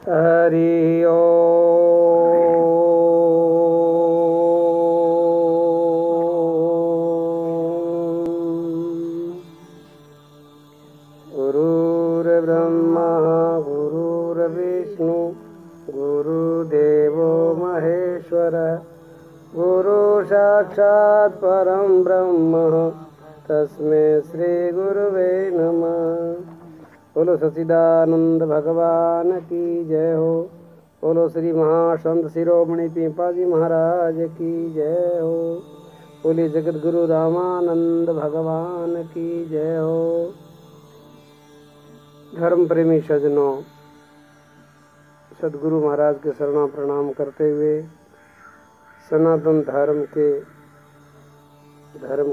हरि ओम। गुरुर्ब्रह्मा गुरुर्विष्णु गुरुदेवो महेश्वर गुरु साक्षात् परम ब्रह्म तस्मै श्री गुरुवे नमः। बोलो सच्चिदानंद भगवान की जय हो। बोलो श्री महासंत शिरोमणि पीपा जी महाराज की जय हो। बोलिए जगत गुरु रामानंद भगवान की जय हो। धर्म प्रेमी सज्जनों, सदगुरु महाराज के शरणा प्रणाम करते हुए सनातन धर्म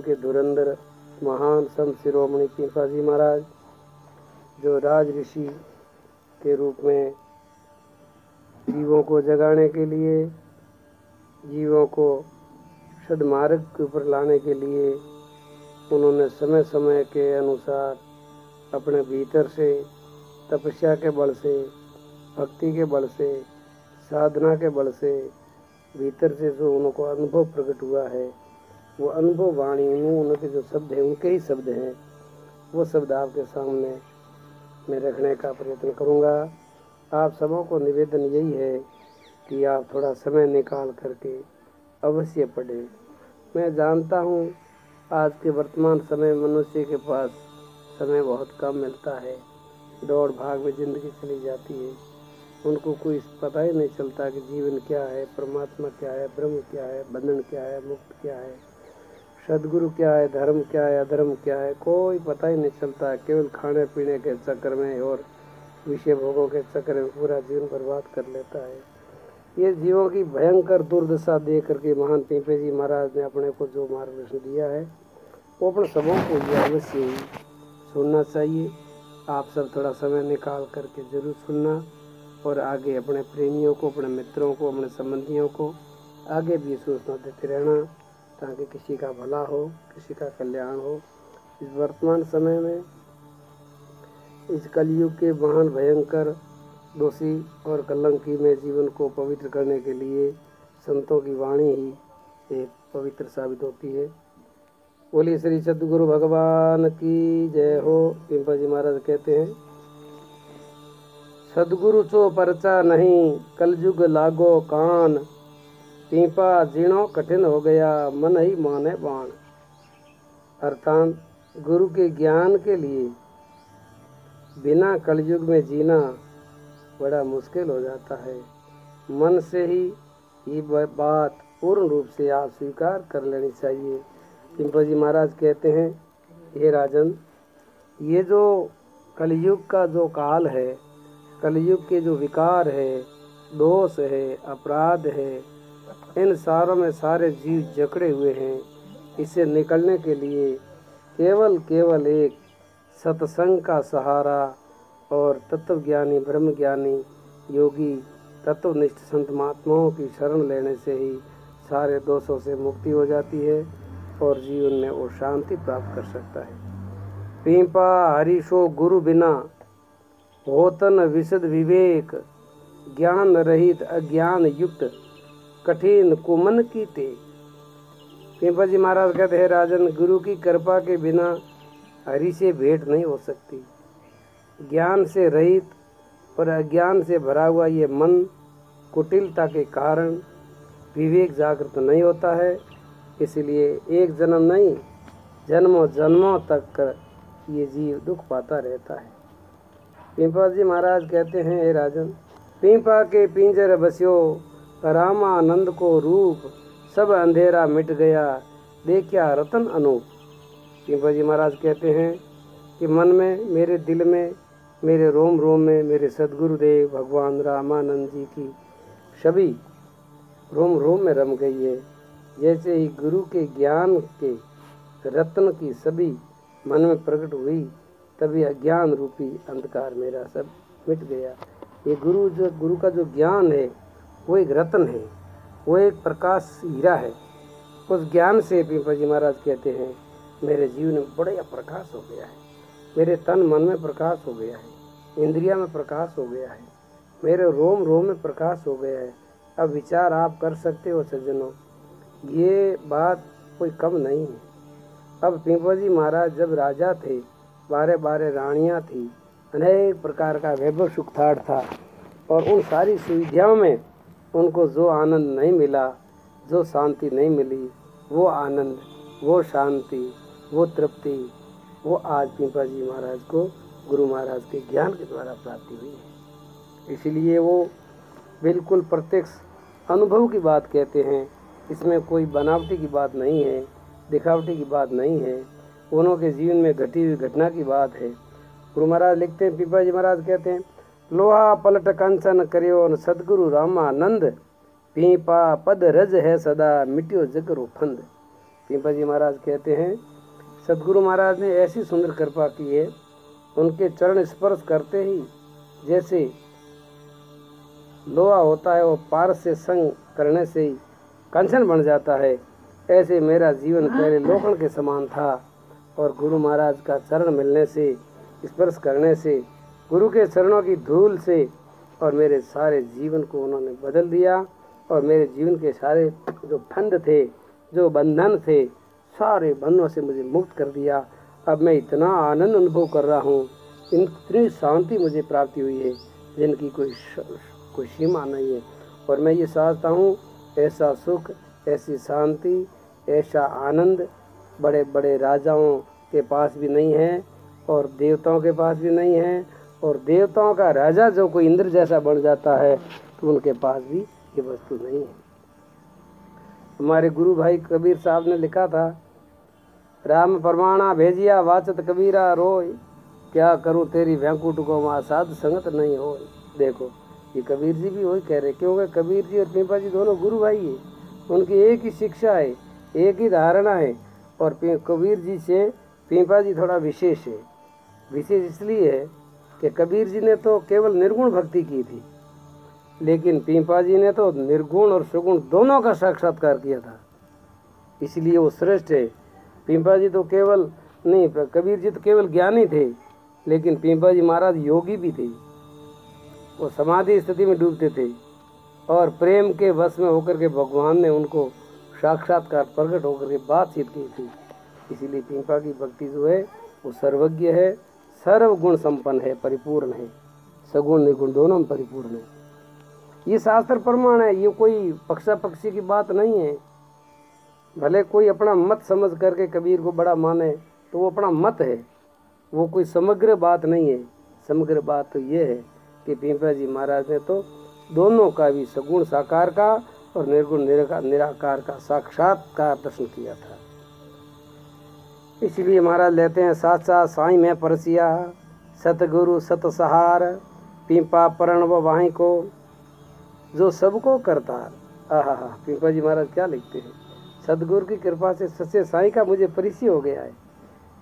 के धुरंधर महान संत शिरोमणि पीपा जी महाराज, जो राज ऋषि के रूप में जीवों को जगाने के लिए, जीवों को सद्मार्ग के ऊपर लाने के लिए उन्होंने समय समय के अनुसार अपने भीतर से तपस्या के बल से, भक्ति के बल से, साधना के बल से भीतर से जो उनको अनुभव प्रकट हुआ है, वो अनुभव वाणी उनके जो शब्द हैं, उनके ही शब्द हैं, वो शब्द आपके सामने मैं रखने का प्रयत्न करूंगा। आप सबों को निवेदन यही है कि आप थोड़ा समय निकाल करके अवश्य पढ़ें। मैं जानता हूँ आज के वर्तमान समय मनुष्य के पास समय बहुत कम मिलता है, दौड़ भाग में ज़िंदगी चली जाती है, उनको कोई पता ही नहीं चलता कि जीवन क्या है, परमात्मा क्या है, ब्रह्म क्या है, बंधन क्या है, मुक्त क्या है, सदगुरु क्या है, धर्म क्या है, अधर्म क्या है, कोई पता ही नहीं चलता। केवल खाने पीने के चक्कर में और विषय भोगों के चक्कर में पूरा जीवन बर्बाद कर लेता है। ये जीवों की भयंकर दुर्दशा देख करके महान पीपे जी महाराज ने अपने को जो मार्गदर्शन दिया है, वो अपने सबों को ये अवश्य ही सुनना चाहिए। आप सब थोड़ा समय निकाल करके जरूर सुनना और आगे अपने प्रेमियों को, अपने मित्रों को, अपने संबंधियों को आगे भी सूचना देते रहना, ताकि किसी का भला हो, किसी का कल्याण हो। इस वर्तमान समय में इस कलयुग के महान भयंकर दोषी और कलंकी में जीवन को पवित्र करने के लिए संतों की वाणी ही एक पवित्र साबित होती है। बोलिए श्री सद्गुरु भगवान की जय हो। पीपा जी महाराज कहते हैं, सद्गुरु चो परचा नहीं कलयुग लागो कान, पीपा जीणो कठिन हो गया मन ही माने बाण। अर्थात गुरु के ज्ञान के लिए बिना कलयुग में जीना बड़ा मुश्किल हो जाता है। मन से ही ये बात पूर्ण रूप से आप स्वीकार कर लेनी चाहिए। पीपा जी महाराज कहते हैं, हे राजन, ये जो कलयुग का जो काल है, कलयुग के जो विकार है, दोष है, अपराध है, इन सारों में सारे जीव जकड़े हुए हैं। इससे निकलने के लिए केवल एक सत्संग का सहारा और तत्वज्ञानी, ब्रह्मज्ञानी, योगी, तत्वनिष्ठ संत महात्माओं की शरण लेने से ही सारे दोषों से मुक्ति हो जाती है और जीवन में वो शांति प्राप्त कर सकता है। पीपा हरिशो गुरु बिना होतन विशद विवेक, ज्ञान रहित अज्ञान युक्त कठिन कुमन की ते। पीपा जी महाराज कहते हैं, राजन, गुरु की कृपा के बिना हरि से भेंट नहीं हो सकती। ज्ञान से रहित और अज्ञान से भरा हुआ ये मन कुटिलता के कारण विवेक जागृत नहीं होता है। इसलिए एक जन्म नहीं, जन्मों जन्मों तक ये जीव दुख पाता रहता है। पीपा जी महाराज कहते हैं, हे राजन, पीपा के पिंजर बस्यो रामानंद को रूप, सब अंधेरा मिट गया देखा रतन अनूप। पीपा जी महाराज कहते हैं कि मन में, मेरे दिल में, मेरे रोम रोम में मेरे सदगुरुदेव भगवान रामानंद जी की छवि रोम रोम में रम गई है। जैसे ही गुरु के ज्ञान के रत्न की छवि मन में प्रकट हुई, तभी अज्ञान रूपी अंधकार मेरा सब मिट गया। ये गुरु का जो ज्ञान है वो एक रत्न है, वो एक प्रकाश हीरा है। उस ज्ञान से पीपा जी महाराज कहते हैं, मेरे जीवन में बड़ा प्रकाश हो गया है, मेरे तन मन में प्रकाश हो गया है, इंद्रिया में प्रकाश हो गया है, मेरे रोम रोम में प्रकाश हो गया है। अब विचार आप कर सकते हो सज्जनों, ये बात कोई कम नहीं है। अब पीपा जी महाराज जब राजा थे, 12 रानियां थी, अनेक प्रकार का वैभव सुखताड़ था, और उन सारी सुविधाओं में उनको जो आनंद नहीं मिला, जो शांति नहीं मिली, वो आनंद, वो शांति, वो तृप्ति, वो आज पीपा जी महाराज को गुरु महाराज के ज्ञान के द्वारा प्राप्ति हुई है। इसलिए वो बिल्कुल प्रत्यक्ष अनुभव की बात कहते हैं। इसमें कोई बनावटी की बात नहीं है, दिखावटी की बात नहीं है, उन्हों के जीवन में घटी हुई घटना की बात है। गुरु महाराज लिखते हैं, पीपा जी महाराज कहते हैं, लोहा पलट कंचन करियो न सदगुरु रामानंद, पीपा पद रज है सदा मिट्यो जगरो फंद। पीपा जी महाराज कहते हैं, सदगुरु महाराज ने ऐसी सुंदर कृपा की है, उनके चरण स्पर्श करते ही जैसे लोहा होता है वो पारस से संग करने से ही कंचन बन जाता है, ऐसे मेरा जीवन पहले लोखंड के समान था, और गुरु महाराज का चरण मिलने से, स्पर्श करने से, गुरु के चरणों की धूल से, और मेरे सारे जीवन को उन्होंने बदल दिया, और मेरे जीवन के सारे जो फंद थे, जो बंधन थे, सारे बंधनों से मुझे मुक्त कर दिया। अब मैं इतना आनंद अनुभव कर रहा हूँ, इतनी शांति मुझे प्राप्ति हुई है जिनकी कोई सीमा नहीं है। और मैं ये समझता हूँ, ऐसा सुख, ऐसी शांति, ऐसा आनंद बड़े बड़े राजाओं के पास भी नहीं है, और देवताओं के पास भी नहीं है, और देवताओं का राजा जो कोई इंद्र जैसा बन जाता है तो उनके पास भी ये वस्तु नहीं है। हमारे गुरु भाई कबीर साहब ने लिखा था, राम परमाणा भेजिया वाचत कबीरा रोय, क्या करूं तेरी वैकुंठ को वहाँ साध संगत नहीं हो। देखो ये कबीर जी भी वही कह रहे, क्योंकि कबीर जी और पीपा जी दोनों गुरु भाई है, उनकी एक ही शिक्षा है, एक ही धारणा है। और कबीर जी से पीपा जी थोड़ा विशेष है। विशेष इसलिए है कि कबीर जी ने तो केवल निर्गुण भक्ति की थी, लेकिन पीपा जी ने तो निर्गुण और सुगुण दोनों का साक्षात्कार किया था, इसलिए वो श्रेष्ठ है। पीपा जी तो केवल नहीं, कबीर जी तो केवल ज्ञानी थे, लेकिन पीपा जी महाराज योगी भी थे। वो समाधि स्थिति में डूबते थे, और प्रेम के वश में होकर के भगवान ने उनको साक्षात्कार प्रकट होकर के बातचीत की थी। इसीलिए पीपा की भक्ति जो है वो सर्वज्ञ है, सर्वगुण संपन्न है, परिपूर्ण है, सगुण निर्गुण दोनों में परिपूर्ण है। ये शास्त्र प्रमाण है, ये कोई पक्षा पक्षी की बात नहीं है। भले कोई अपना मत समझ करके कबीर को बड़ा माने तो वो अपना मत है, वो कोई समग्र बात नहीं है। समग्र बात तो ये है कि पीपा जी महाराज ने तो दोनों का भी, सगुण साकार का और निर्गुण निराकार का साक्षात्कार दर्शन किया था। इसलिए महाराज लेते हैं, साचा साई में परसिया, सतगुरु सत सहार, पीपा परण व वाही को, जो सबको करता। आहा, पीपा जी महाराज क्या लिखते हैं, सदगुरु की कृपा से सच्चे साई का मुझे परिचय हो गया है।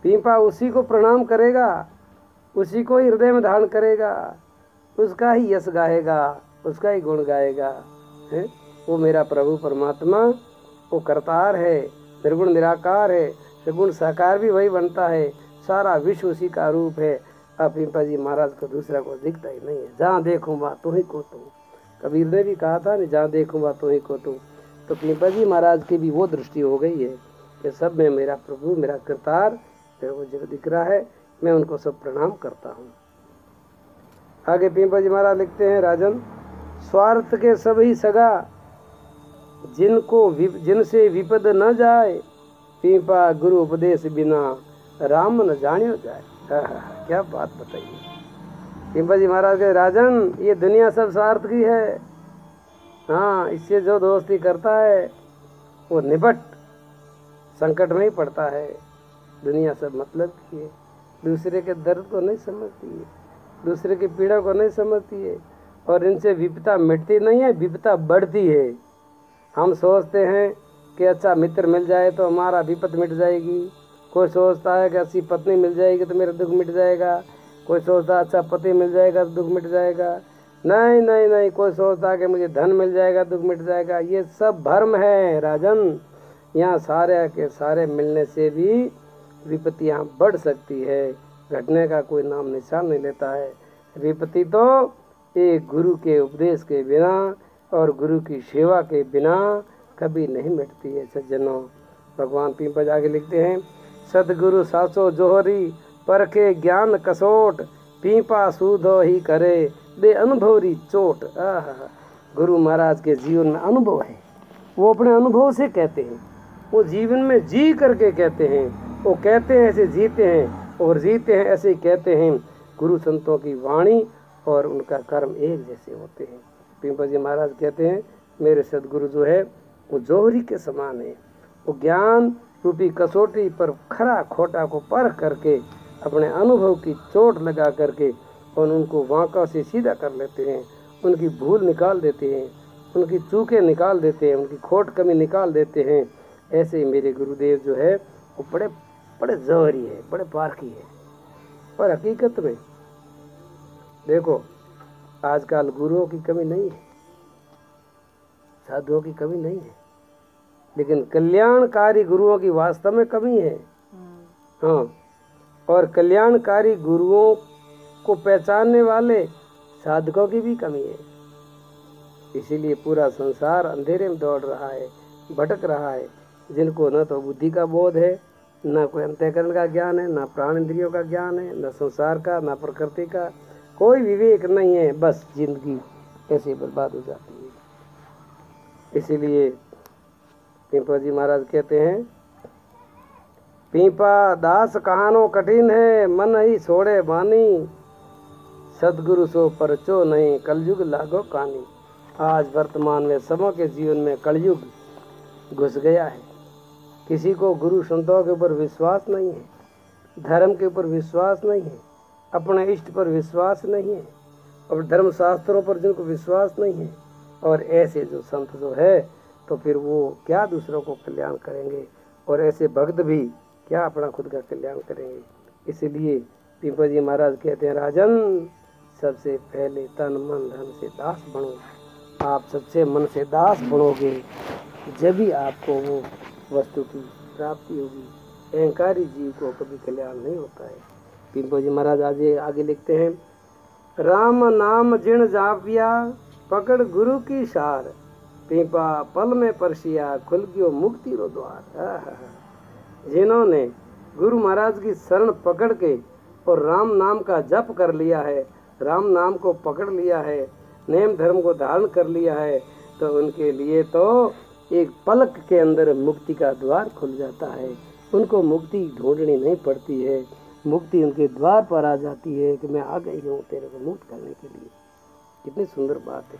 पीपा उसी को प्रणाम करेगा, उसी को हृदय में धारण करेगा, उसका ही यश गाएगा, उसका ही गुण गाएगा। है वो मेरा प्रभु परमात्मा, वो करतार है, निर्गुण निराकार है, सगुण साकार भी वही बनता है, सारा विश्व उसी का रूप है। अब पीपा जी महाराज को दूसरा को दिखता ही नहीं है। जहाँ देखूँ वहाँ तू ही को तू, कबीर ने भी कहा था, जहाँ देखूँ वहाँ तू ही को तू। तो पीपा जी महाराज की भी वो दृष्टि हो गई है कि सब में मेरा प्रभु, मेरा करतार वो जगह दिख रहा है, मैं उनको सब प्रणाम करता हूँ। आगे पीपा जी महाराज लिखते हैं, राजन स्वार्थ के सभी सगा, जिनसे विपद न जाए, पीपा गुरु उपदेश बिना राम न जानियो जाए। क्या बात बताइए पीपा जी महाराज के, राजन ये दुनिया सब स्वार्थ की है। हाँ, इससे जो दोस्ती करता है वो निबट संकट में ही पड़ता है। दुनिया सब मतलब की है, दूसरे के दर्द को नहीं समझती है, दूसरे की पीड़ा को नहीं समझती है, और इनसे विपदा मिटती नहीं है, विपदा बढ़ती है। हम सोचते हैं कि अच्छा मित्र मिल जाए तो हमारा विपद मिट जाएगी, कोई सोचता है कि अच्छी पत्नी मिल जाएगी तो मेरा दुख मिट जाएगा, कोई सोचता है अच्छा पति मिल जाएगा तो दुख मिट जाएगा। नहीं नहीं नहीं, कोई सोचता है कि मुझे धन मिल जाएगा दुख मिट जाएगा। ये सब भ्रम है राजन। यहाँ सारे के सारे मिलने से भी विपत्तियाँ बढ़ सकती है, घटने का कोई नाम निशान नहीं लेता है। विपत्ति तो एक गुरु के उपदेश के बिना और गुरु की सेवा के बिना कभी नहीं मिटती है सज्जनों। भगवान पीपज आगे लिखते हैं, सदगुरु सासो जोहरी परखे ज्ञान कसोट, पीपा सूधो ही करे दे अनुभवरी चोट। गुरु महाराज के जीवन में अनुभव है, वो अपने अनुभव से कहते हैं, वो जीवन में जी करके कहते हैं, वो कहते हैं ऐसे जीते हैं और जीते हैं ऐसे कहते हैं। गुरु संतों की वाणी और उनका कर्म एक जैसे होते हैं। पीपा जी महाराज कहते हैं, मेरे सदगुरु जो है वो जौहरी के समान है, वो ज्ञान रूपी कसौटी पर खरा खोटा को परख करके अपने अनुभव की चोट लगा करके और उनको वांका से सीधा कर लेते हैं, उनकी भूल निकाल देते हैं, उनकी चूकें निकाल देते हैं, उनकी खोट कमी निकाल देते हैं। ऐसे ही मेरे गुरुदेव जो है वो बड़े बड़े जौहरी है, बड़े पारखी है। और हकीकत में देखो आजकल गुरुओं की कमी नहीं है, साधुओं की कमी नहीं है, लेकिन कल्याणकारी गुरुओं की वास्तव में कमी है। हाँ, और कल्याणकारी गुरुओं को पहचानने वाले साधकों की भी कमी है। इसीलिए पूरा संसार अंधेरे में दौड़ रहा है, भटक रहा है, जिनको न तो बुद्धि का बोध है, न कोई अंतःकरण का ज्ञान है, न प्राण इंद्रियों का ज्ञान है, न संसार का, न प्रकृति का, कोई विवेक नहीं है। बस जिंदगी ऐसे बर्बाद हो जाती है। इसीलिए पीपा जी महाराज कहते हैं, पीपा दास कहानो कठिन है, मन ही छोड़े बानी, सदगुरु सो परचो नहीं, कलयुग लागो कानी। आज वर्तमान में सबों के जीवन में कलयुग घुस गया है। किसी को गुरु संतों के ऊपर विश्वास नहीं है, धर्म के ऊपर विश्वास नहीं है, अपने इष्ट पर विश्वास नहीं है, और धर्म शास्त्रों पर जिनको विश्वास नहीं है, और ऐसे जो संत जो है तो फिर वो क्या दूसरों को कल्याण करेंगे, और ऐसे भक्त भी क्या अपना खुद का कल्याण करेंगे। इसलिए पीपा जी महाराज कहते हैं, राजन सबसे पहले तन मन धन से दास बनो। आप सच्चे मन से दास बनोगे जब भी आपको वो वस्तु की प्राप्ति होगी। अहंकारी जीव को कभी कल्याण नहीं होता है। पीपा जी महाराज आगे लिखते हैं, राम नाम जिण जापिया पकड़ गुरु की सार, पीपा पल में परसिया खुल गयो मुक्ति रो द्वार। जिन्होंने गुरु महाराज की शरण पकड़ के और राम नाम का जप कर लिया है, राम नाम को पकड़ लिया है, नेम धर्म को धारण कर लिया है, तो उनके लिए तो एक पलक के अंदर मुक्ति का द्वार खुल जाता है। उनको मुक्ति ढूंढनी नहीं पड़ती है, मुक्ति उनके द्वार पर आ जाती है कि मैं आ गई हूँ तेरे को मुक्त करने के लिए। कितनी सुंदर बात है।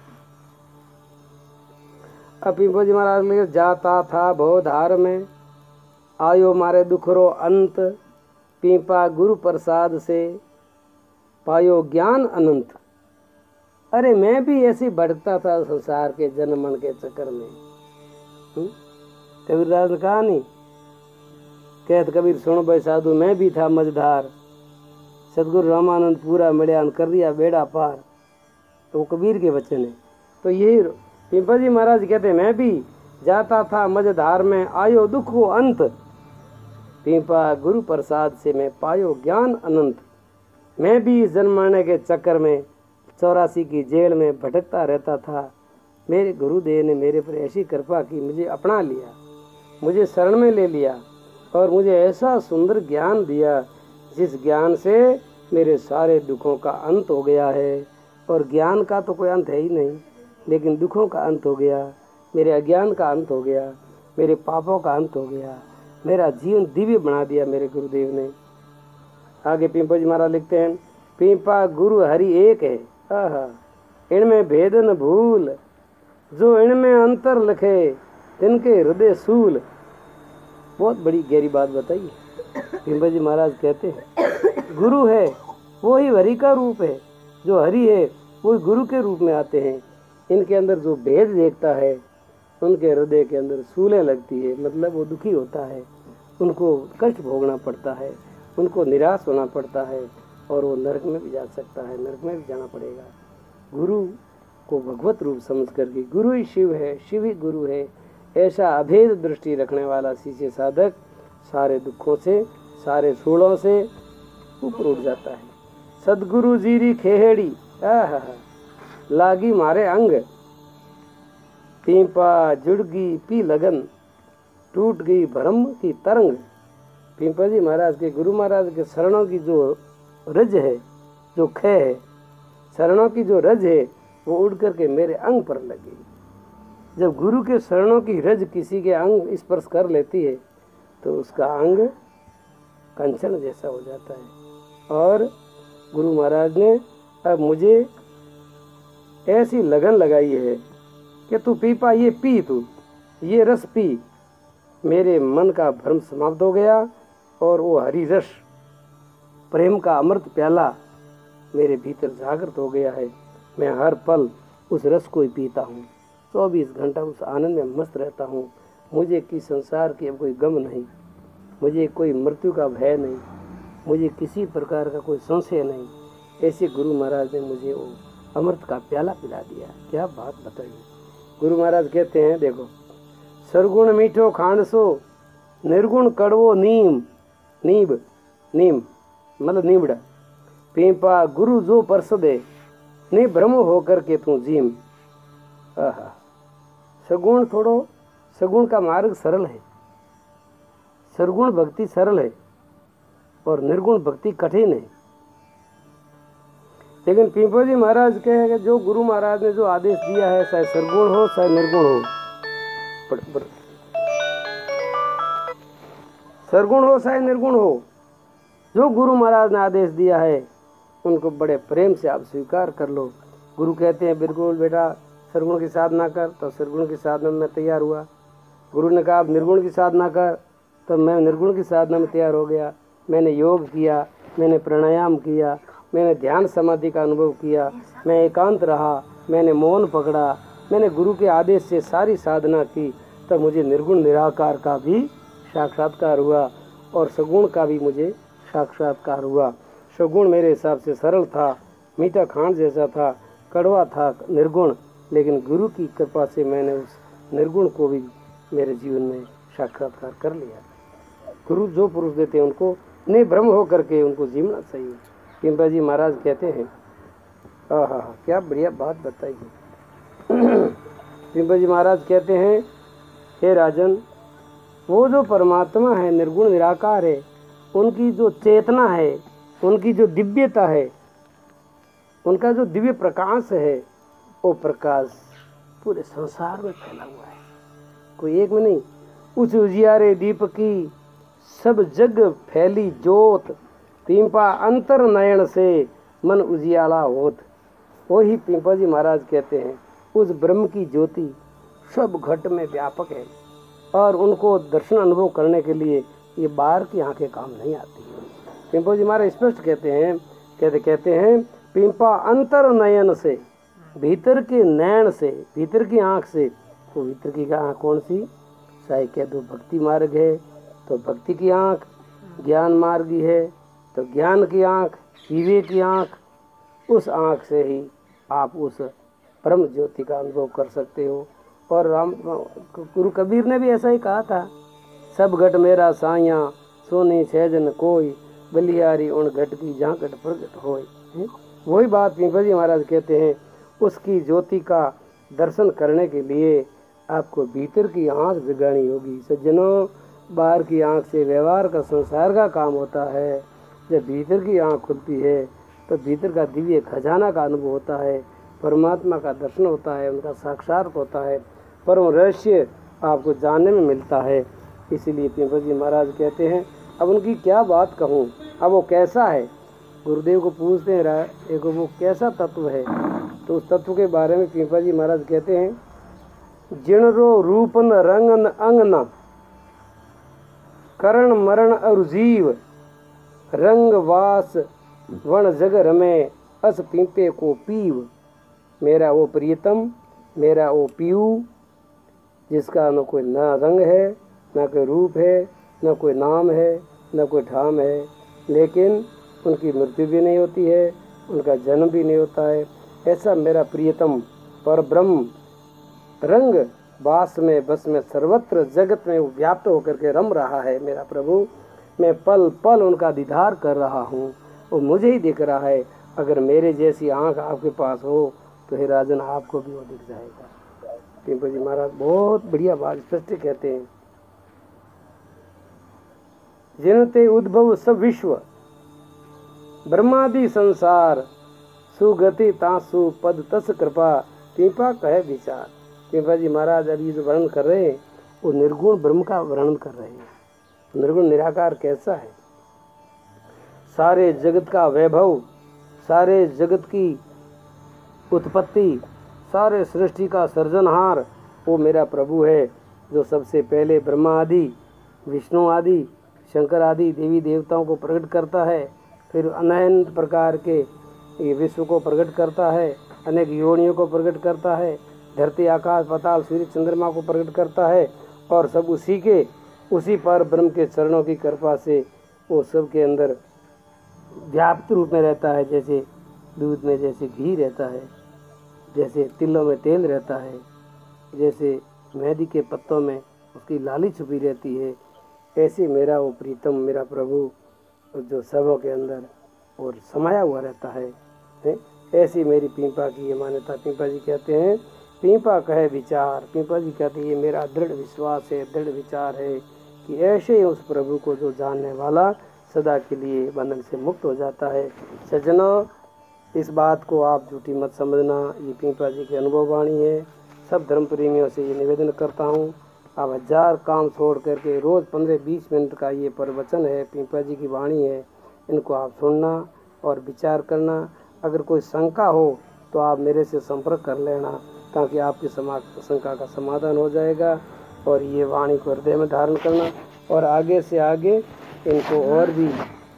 अब पीपा जी महाराज ले जाता था भवधार में, आयो मारे दुखरो अंत, पीपा गुरु प्रसाद से पायो ज्ञान अनंत। अरे मैं भी ऐसे भटकता था संसार के जन्म मन के चक्कर में। कबीरदास ने कहा नहीं, कहत कबीर सुनो भाई साधु, मैं भी था मझधार, सदगुरु रामानंद पूरा मिलिया कर दिया बेड़ा पार। तो वो कबीर के वचन है। तो यही पीपा जी महाराज कहते, मैं भी जाता था मझधार में, आयो दुख को अंत, पीपा गुरु प्रसाद से मैं पायो ज्ञान अनंत। मैं भी इस जन्म मरने के चक्कर में 84 की जेल में भटकता रहता था। मेरे गुरुदेव ने मेरे पर ऐसी कृपा की, मुझे अपना लिया, मुझे शरण में ले लिया और मुझे ऐसा सुंदर ज्ञान दिया जिस ज्ञान से मेरे सारे दुखों का अंत हो गया है। और ज्ञान का तो कोई अंत है ही नहीं, लेकिन दुखों का अंत हो गया, मेरे अज्ञान का अंत हो गया, मेरे पापों का अंत हो गया, मेरा जीवन दिव्य बना दिया मेरे गुरुदेव ने। आगे पीपा जी महाराज लिखते हैं, पीपा गुरु हरि एक है, इनमें भेद न भूल, जो इनमें अंतर लिखे तिनके हृदय सूल। बहुत बड़ी गहरी बात बताई है। पीपा जी महाराज कहते हैं, गुरु है वो ही हरि का रूप है, जो हरि है वो गुरु के रूप में आते हैं। इनके अंदर जो भेद देखता है उनके हृदय के अंदर सूलें लगती है, मतलब वो दुखी होता है, उनको कष्ट भोगना पड़ता है, उनको निराश होना पड़ता है और वो नरक में भी जा सकता है, नरक में भी जाना पड़ेगा। गुरु को भगवत रूप समझ करके, गुरु ही शिव है, शिव ही गुरु है, ऐसा अभेद दृष्टि रखने वाला शिष्य साधक सारे दुखों से, सारे सूलों से ऊपर उठ जाता है। सदगुरु जीरी खेहड़ी, लागी मारे अंग, पीपा जुड़गी पी लगन, टूट गई भ्रम की तरंग। पीपा जी महाराज के, गुरु महाराज के शरणों की जो रज है, जो खे है, शरणों की जो रज है, वो उड़ करके मेरे अंग पर लगी। जब गुरु के शरणों की रज किसी के अंग स्पर्श कर लेती है तो उसका अंग कंचन जैसा हो जाता है। और गुरु महाराज ने अब मुझे ऐसी लगन लगाई है कि तू पीपा ये पी, तू ये रस पी। मेरे मन का भ्रम समाप्त हो गया और वो हरि रस, प्रेम का अमृत प्याला मेरे भीतर जागृत हो गया है। मैं हर पल उस रस को ही पीता हूँ, 24 घंटा उस आनंद में मस्त रहता हूँ। मुझे किसी संसार की अब कोई गम नहीं, मुझे कोई मृत्यु का भय नहीं, मुझे किसी प्रकार का कोई संशय नहीं। ऐसे गुरु महाराज ने मुझे वो अमृत का प्याला पिला दिया। क्या बात बताइए। गुरु महाराज कहते हैं, देखो, सरगुण मीठो खांडसो, निर्गुण कड़वो नीम, नीम मतलब नीमड़ा, पीपा गुरु जो परसदे, नहीं भ्रम होकर के तू जीम। आहा, सगुण थोड़ो, सगुण का मार्ग सरल है, सरगुण भक्ति सरल है और निर्गुण भक्ति कठिन है। लेकिन पीपा जी महाराज कहे कि जो गुरु महाराज ने जो आदेश दिया है, चाहे सरगुण हो चाहे निर्गुण हो, सरगुण हो चाहे निर्गुण हो, जो गुरु महाराज ने आदेश दिया है उनको बड़े प्रेम से आप स्वीकार कर लो। गुरु कहते हैं बिल्कुल बेटा सरगुण की साधना कर, तो सरगुण की साधना में तैयार हुआ। गुरु ने कहा निर्गुण की साधना कर, तो मैं निर्गुण की साधना में तैयार हो गया। मैंने योग किया, मैंने प्राणायाम किया, मैंने ध्यान समाधि का अनुभव किया, मैं एकांत रहा, मैंने मौन पकड़ा, मैंने गुरु के आदेश से सारी साधना की, तब मुझे निर्गुण निराकार का भी साक्षात्कार हुआ और सगुण का भी मुझे साक्षात्कार हुआ। सगुण मेरे हिसाब से सरल था, मीठा खांड जैसा था, कड़वा था निर्गुण, लेकिन गुरु की कृपा से मैंने उस निर्गुण को भी मेरे जीवन में साक्षात्कार कर लिया। गुरु जो पुरुष देते हैं उनको निभ्रम हो करके उनको जीना चाहिए। पीपा जी महाराज कहते हैं, आहा क्या बढ़िया बात बताई है। पीपा जी महाराज कहते हैं, हे राजन, वो जो परमात्मा है, निर्गुण निराकार है, उनकी जो चेतना है, उनकी जो दिव्यता है, उनका जो दिव्य प्रकाश है, वो प्रकाश पूरे संसार में फैला हुआ है, कोई एक में नहीं। उस उजियारे दीप की सब जग फैली जोत, पीपा अंतर नयन से मन उजियाला होत। वही पीपा जी महाराज कहते हैं, उस ब्रह्म की ज्योति सब घट में व्यापक है और उनको दर्शन अनुभव करने के लिए ये बाहर की आंखें काम नहीं आती है। पीपा जी महाराज स्पष्ट कहते हैं पीपा अंतर नयन से, भीतर के नयन से, भीतर की आंख से। तो भीतर की आंख कौन सी? चाहे कह दो भक्ति मार्ग है तो भक्ति की आंख, ज्ञान मार्गी है तो ज्ञान की आंख, विवेक की आंख। उस आंख से ही आप उस परम ज्योति का अनुभव कर सकते हो। और राम गुरु कबीर ने भी ऐसा ही कहा था, सब घट मेरा साइया, सोनी सहजन कोई, बलिहारी उन घट की जहाँ घट प्रगट होए। वही बात पीपा जी महाराज कहते हैं, उसकी ज्योति का दर्शन करने के लिए आपको भीतर की आंख जगानी होगी। सज्जनों, बाहर की आंख से व्यवहार का, संसार का काम होता है। जब भीतर की आंख खुलती है तो भीतर का दिव्य खजाना का अनुभव होता है, परमात्मा का दर्शन होता है, उनका साक्षात होता है, परम रहस्य आपको जानने में मिलता है। इसीलिए पीपा जी महाराज कहते हैं, अब उनकी क्या बात कहूँ, अब वो कैसा है। गुरुदेव को पूछते हैं एक वो कैसा तत्व है, तो उस तत्व के बारे में पीपा जी महाराज कहते हैं, जिणरो रूपन रंगन अंगना, करण मरण और जीव, रंग वास वण जग रमे, अस पीपे को पीव। मेरा वो प्रियतम, मेरा वो पीऊ, जिसका न कोई ना रंग है, न कोई रूप है, न कोई नाम है, न कोई ठाम है, लेकिन उनकी मृत्यु भी नहीं होती है, उनका जन्म भी नहीं होता है। ऐसा मेरा प्रियतम पर ब्रह्म रंग वास में, बस में, सर्वत्र जगत में व्याप्त होकर के रम रहा है मेरा प्रभु। मैं पल पल उनका दीदार कर रहा हूँ, वो मुझे ही दिख रहा है। अगर मेरे जैसी आँख आपके पास हो तो हे राजन आपको भी वो दिख जाएगा। पिंपल जी महाराज बहुत बढ़िया बात स्पष्ट कहते हैं, जिनते उद्भव सब विश्व ब्रह्मादि संसार सुगति तासु पद तस कृपा पीपा कहे विचार। पीपा जी महाराज अभी जो वर्णन कर रहे हैं वो निर्गुण ब्रह्म का वर्णन कर रहे हैं। निर्गुण निराकार कैसा है, सारे जगत का वैभव, सारे जगत की उत्पत्ति, सारे सृष्टि का सृजनहार वो मेरा प्रभु है, जो सबसे पहले ब्रह्मा आदि विष्णु आदि शंकर आदि देवी देवताओं को प्रकट करता है, फिर अनंत प्रकार के ये विश्व को प्रकट करता है, अनेक योनियों को प्रकट करता है, धरती आकाश पाताल सूर्य चंद्रमा को प्रकट करता है, और सब उसी पर ब्रह्म के चरणों की कृपा से वो सब के अंदर व्याप्त रूप में रहता है। जैसे दूध में जैसे घी रहता है, जैसे तिलों में तेल रहता है, जैसे मेहंदी के पत्तों में उसकी लाली छुपी रहती है, ऐसे मेरा वो प्रीतम मेरा प्रभु जो सबों के अंदर और समाया हुआ रहता है। ऐसी मेरी पीपा की ये मान्यता। पीपा जी कहते हैं पीपा कहे विचार, पीपा जी कहते हैं ये मेरा दृढ़ विश्वास है, दृढ़ विचार है कि ऐसे ही उस प्रभु को जो जानने वाला सदा के लिए बंधन से मुक्त हो जाता है। सज्जनों, इस बात को आप झूठी मत समझना, ये पीपा जी की अनुभव वाणी है। सब धर्म प्रेमियों से ये निवेदन करता हूँ, आप हजार काम छोड़ करके रोज़ 15-20 मिनट का ये प्रवचन है, पीपा जी की वाणी है, इनको आप सुनना और विचार करना। अगर कोई शंका हो तो आप मेरे से संपर्क कर लेना, ताकि आपकी शंका का समाधान हो जाएगा। और ये वाणी को हृदय में धारण करना और आगे से आगे इनको और भी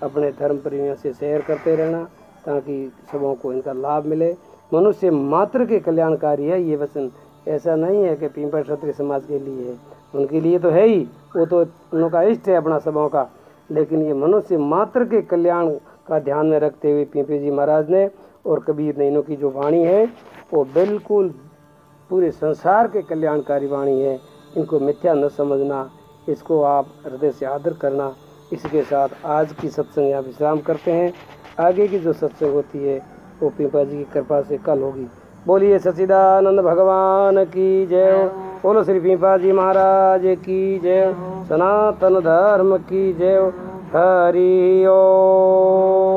अपने धर्म प्रेमियों से शेयर करते रहना, ताकि सबों को इनका लाभ मिले। मनुष्य मात्र के कल्याणकारी है ये वचन, ऐसा नहीं है कि पीपा क्षत्रिय समाज के लिए है, उनके लिए तो है ही, वो तो उनका इष्ट है अपना सबों का, लेकिन ये मनुष्य मात्र के कल्याण का ध्यान में रखते हुए पीपा जी महाराज ने और कबीर ने इनों की जो वाणी है वो बिल्कुल पूरे संसार के कल्याणकारी वाणी है। इनको मिथ्या न समझना, इसको आप हृदय से आदर करना। इसके साथ आज की सत्संग यहाँ विश्राम करते हैं। आगे की जो सत्संग होती है वो पीपा जी की कृपा से कल होगी। बोलिए सच्चिदानंद भगवान की जय, बोलो श्री पीपा जी महाराज की जय, सनातन धर्म की जय। हरि ओम।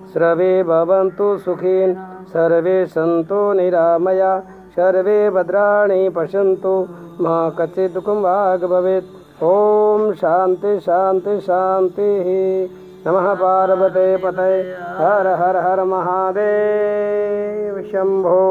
सर्वे भवन्तु सुखिन, सर्वे सन्तु निरामया, सर्वे भद्राणि पश्यन्तु, मा कश्चित् दुःखं भाग् भवेत्। ओम शांति शांति शांति। नमः पार्वते पतये, हर हर हर महादेव शंभो।